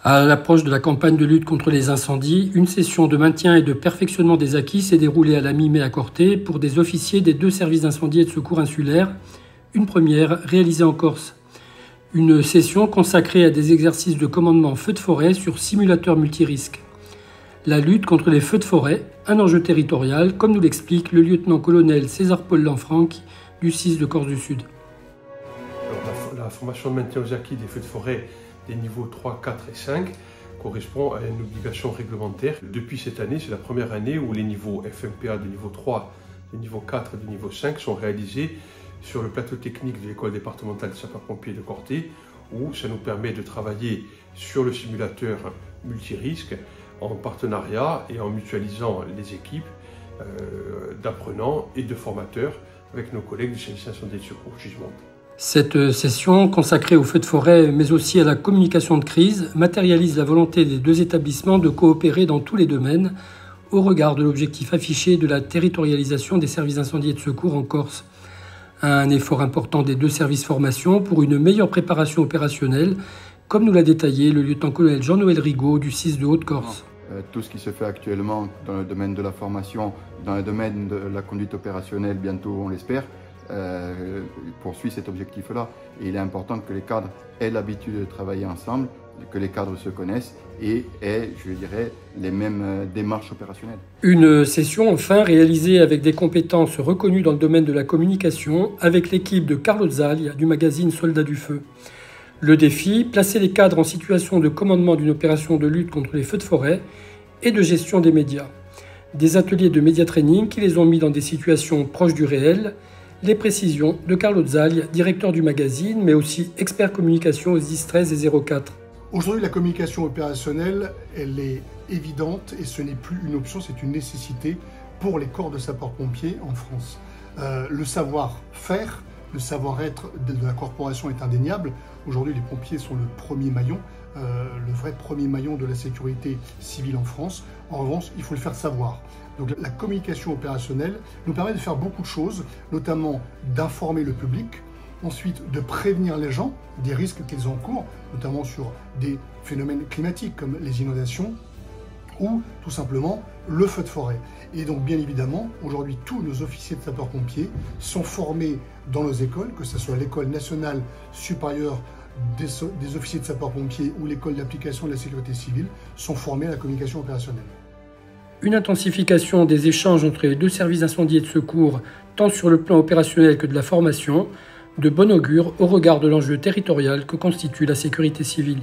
À l'approche de la campagne de lutte contre les incendies, une session de maintien et de perfectionnement des acquis s'est déroulée à la mi-mai à Corté pour des officiers des 2 services d'incendie et de secours insulaires, une première réalisée en Corse. Une session consacrée à des exercices de commandement feu de forêt sur simulateur multirisque. La lutte contre les feux de forêt, un enjeu territorial, comme nous l'explique le lieutenant-colonel César-Paul Lanfranchi du 6 de Corse du Sud. La formation de maintien aux acquis des feux de forêt des niveaux 3, 4 et 5 correspond à une obligation réglementaire. Depuis cette année, c'est la première année où les niveaux FMPA de niveau 3, de niveau 4 et de niveau 5 sont réalisés sur le plateau technique de l'école départementale de sapeurs-pompiers de Corté, où ça nous permet de travailler sur le simulateur multirisque en partenariat et en mutualisant les équipes d'apprenants et de formateurs avec nos collègues du service incendie et de secours Gigemonde. Cette session, consacrée aux feux de forêt, mais aussi à la communication de crise, matérialise la volonté des 2 établissements de coopérer dans tous les domaines, au regard de l'objectif affiché de la territorialisation des services d'incendie et de secours en Corse. Un effort important des 2 services formation pour une meilleure préparation opérationnelle, comme nous l'a détaillé le lieutenant-colonel Jean-Noël Rigaud du 6 de Haute-Corse. Tout ce qui se fait actuellement dans le domaine de la formation, dans le domaine de la conduite opérationnelle, bientôt on l'espère, poursuit cet objectif-là. Et il est important que les cadres aient l'habitude de travailler ensemble, que les cadres se connaissent et aient, je dirais, les mêmes démarches opérationnelles. Une session enfin réalisée avec des compétences reconnues dans le domaine de la communication avec l'équipe de Carlo Zaglia du magazine Soldats du Feu. Le défi, placer les cadres en situation de commandement d'une opération de lutte contre les feux de forêt et de gestion des médias. Des ateliers de média training qui les ont mis dans des situations proches du réel. Les précisions de Carlo Zaglia, directeur du magazine, mais aussi expert communication aux 10-13 et 04. Aujourd'hui, la communication opérationnelle, elle est évidente et ce n'est plus une option, c'est une nécessité pour les corps de sapeurs-pompiers en France. Le savoir-faire, le savoir-être de la corporation est indéniable. Aujourd'hui, les pompiers sont le premier maillon, le vrai premier maillon de la sécurité civile en France. En revanche, il faut le faire savoir. Donc la communication opérationnelle nous permet de faire beaucoup de choses, notamment d'informer le public, ensuite de prévenir les gens des risques qu'ils encourent, notamment sur des phénomènes climatiques comme les inondations ou tout simplement le feu de forêt. Et donc bien évidemment, aujourd'hui tous nos officiers de sapeurs-pompiers sont formés dans nos écoles, que ce soit l'école nationale supérieure des officiers de sapeurs-pompiers ou l'école d'application de la sécurité civile, sont formés à la communication opérationnelle. Une intensification des échanges entre les 2 services d'incendie et de secours, tant sur le plan opérationnel que de la formation, de bon augure au regard de l'enjeu territorial que constitue la sécurité civile.